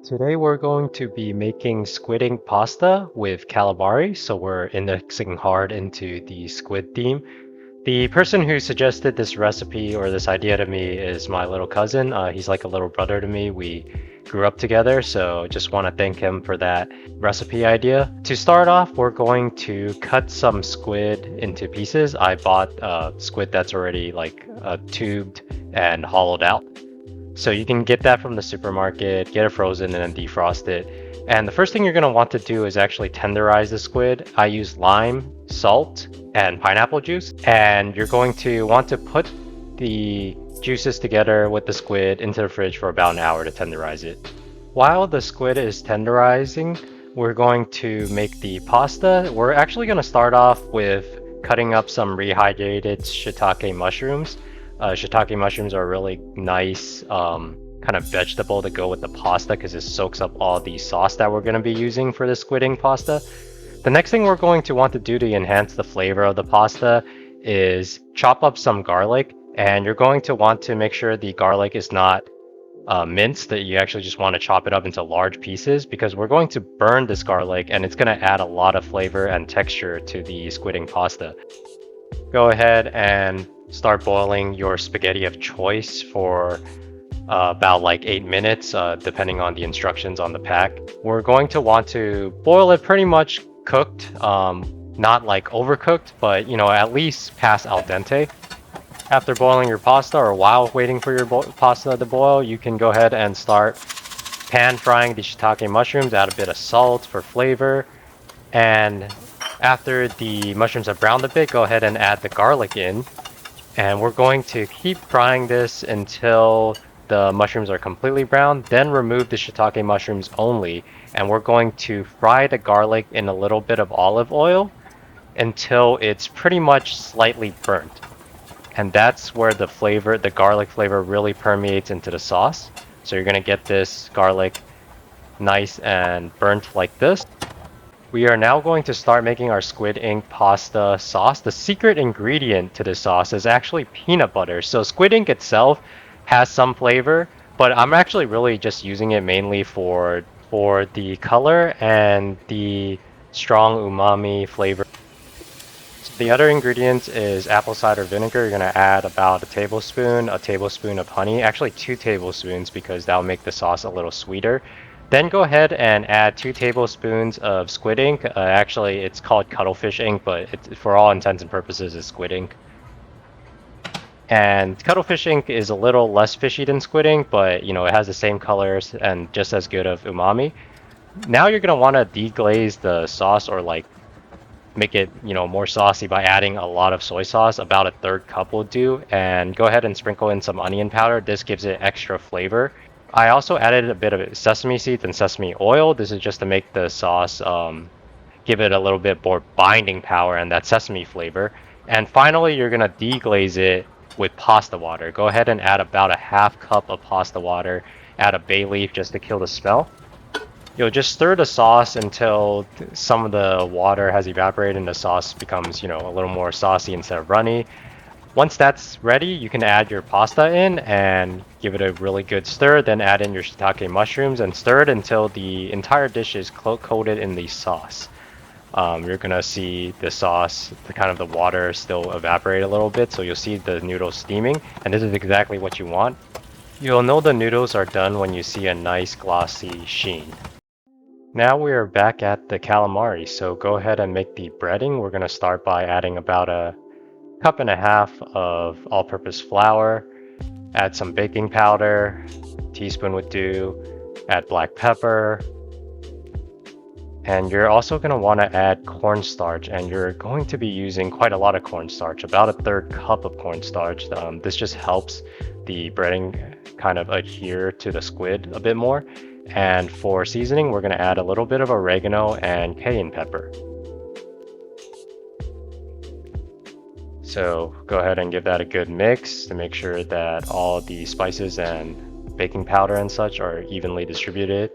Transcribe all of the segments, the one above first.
Today we're going to be making squid-ink pasta with calamari, so we're indexing hard into the squid theme. The person who suggested this recipe or this idea to me is my little cousin. He's like a little brother to me. We grew up together, so just want to thank him for that recipe idea. To start off, we're going to cut some squid into pieces. I bought squid that's already like tubed and hollowed out. So you can get that from the supermarket, get it frozen, and then defrost it. And the first thing you're going to want to do is actually tenderize the squid. I use lime, salt, and pineapple juice. And you're going to want to put the juices together with the squid into the fridge for about an hour to tenderize it. While the squid is tenderizing, we're going to make the pasta. We're actually going to start off with cutting up some rehydrated shiitake mushrooms. Shiitake mushrooms are a really nice kind of vegetable to go with the pasta because it soaks up all the sauce that we're going to be using for the squid ink pasta. The next thing we're going to want to do to enhance the flavor of the pasta is chop up some garlic, and you're going to want to make sure the garlic is not minced, that you actually just want to chop it up into large pieces because we're going to burn this garlic and it's going to add a lot of flavor and texture to the squid ink pasta. Go ahead and start boiling your spaghetti of choice for about like 8 minutes, depending on the instructions on the pack. We're going to want to boil it pretty much cooked, not like overcooked, but at least past al dente. After boiling your pasta or while waiting for your pasta to boil, you can go ahead and start pan frying the shiitake mushrooms, add a bit of salt for flavor, and after the mushrooms have browned a bit, go ahead and add the garlic in. And we're going to keep frying this until the mushrooms are completely brown, then remove the shiitake mushrooms only, and we're going to fry the garlic in a little bit of olive oil until it's pretty much slightly burnt. And that's where the garlic flavor really permeates into the sauce. So you're gonna get this garlic nice and burnt like this. We are now going to start making our squid ink pasta sauce. The secret ingredient to this sauce is actually peanut butter. So squid ink itself has some flavor, but I'm actually really just using it mainly for the color and the strong umami flavor. So the other ingredients is apple cider vinegar. You're gonna add about a tablespoon of honey, actually 2 tablespoons because that'll make the sauce a little sweeter. Then go ahead and add 2 tablespoons of squid ink. Actually, it's called cuttlefish ink, but for all intents and purposes, it's squid ink. And cuttlefish ink is a little less fishy than squid ink, but it has the same colors and just as good of umami. Now you're gonna want to deglaze the sauce or like make it more saucy by adding a lot of soy sauce. About a third cup will do, and go ahead and sprinkle in some onion powder. This gives it extra flavor. I also added a bit of sesame seeds and sesame oil. This is just to make the sauce give it a little bit more binding power and that sesame flavor. And finally, you're gonna deglaze it with pasta water. Go ahead and add about a half cup of pasta water. Add a bay leaf just to kill the smell. You'll just stir the sauce until some of the water has evaporated and the sauce becomes, a little more saucy instead of runny. Once that's ready, you can add your pasta in and give it a really good stir. Then add in your shiitake mushrooms and stir it until the entire dish is coated in the sauce. You're gonna see the sauce, the water still evaporate a little bit, so you'll see the noodles steaming, and this is exactly what you want. You'll know the noodles are done when you see a nice glossy sheen. Now we are back at the calamari, so go ahead and make the breading. We're gonna start by adding about a cup and a half of all-purpose flour, add some baking powder, teaspoon would do, add black pepper, and you're also going to want to add cornstarch, and you're going to be using quite a lot of cornstarch, about a third cup of cornstarch. This just helps the breading kind of adhere to the squid a bit more. And for seasoning, we're going to add a little bit of oregano and cayenne pepper. So go ahead and give that a good mix to make sure that all the spices and baking powder and such are evenly distributed.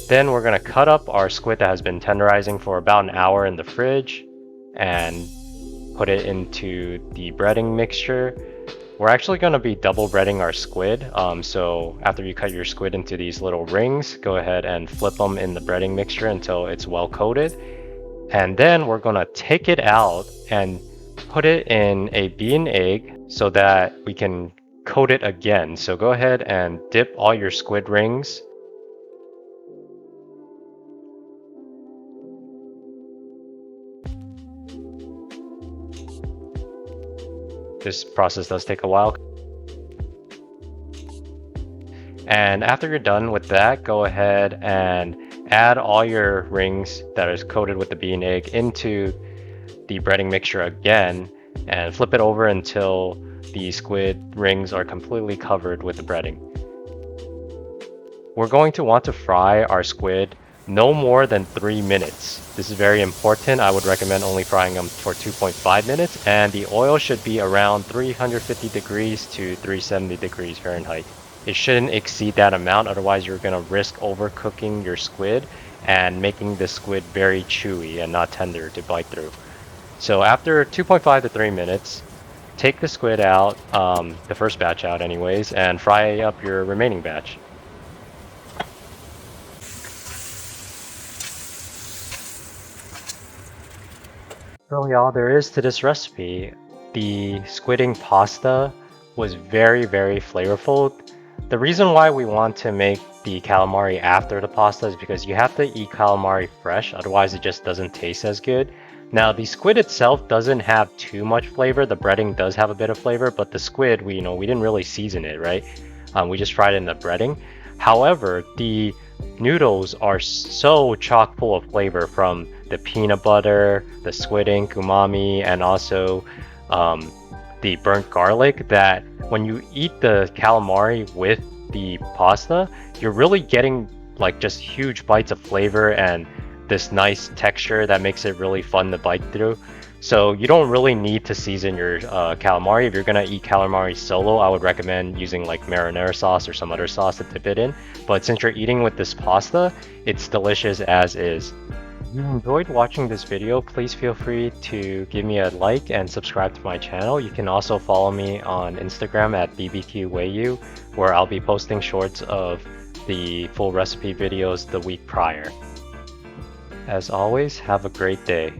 Then we're going to cut up our squid that has been tenderizing for about an hour in the fridge and put it into the breading mixture. We're actually going to be double breading our squid. So after you cut your squid into these little rings, go ahead and flip them in the breading mixture until it's well coated. And then we're going to take it out and put it in a beaten egg so that we can coat it again. So go ahead and dip all your squid rings. This process does take a while. And after you're done with that, go ahead and add all your rings that is coated with the bean egg into the breading mixture again and flip it over until the squid rings are completely covered with the breading. We're going to want to fry our squid no more than 3 minutes. This is very important. I would recommend only frying them for 2.5 minutes, and the oil should be around 350 degrees to 370 degrees Fahrenheit. It shouldn't exceed that amount, otherwise you're going to risk overcooking your squid and making the squid very chewy and not tender to bite through. So after 2.5 to 3 minutes, take the squid out, the first batch out anyways, and fry up your remaining batch. So y'all, there is to this recipe. The squid-ink pasta was very, very flavorful. The reason why we want to make the calamari after the pasta is because you have to eat calamari fresh, otherwise it just doesn't taste as good. Now the squid itself doesn't have too much flavor. The breading does have a bit of flavor, but the squid, we didn't really season it, right? We just fried it in the breading. However, the noodles are so chock full of flavor from the peanut butter, the squid ink umami, and also the burnt garlic that when you eat the calamari with the pasta, you're really getting like just huge bites of flavor and this nice texture that makes it really fun to bite through. So you don't really need to season your calamari. If you're gonna eat calamari solo, I would recommend using like marinara sauce or some other sauce to dip it in. But since you're eating with this pasta, it's delicious as is. If you enjoyed watching this video, please feel free to give me a like and subscribe to my channel. You can also follow me on Instagram at bbqwayu, where I'll be posting shorts of the full recipe videos the week prior. As always, have a great day.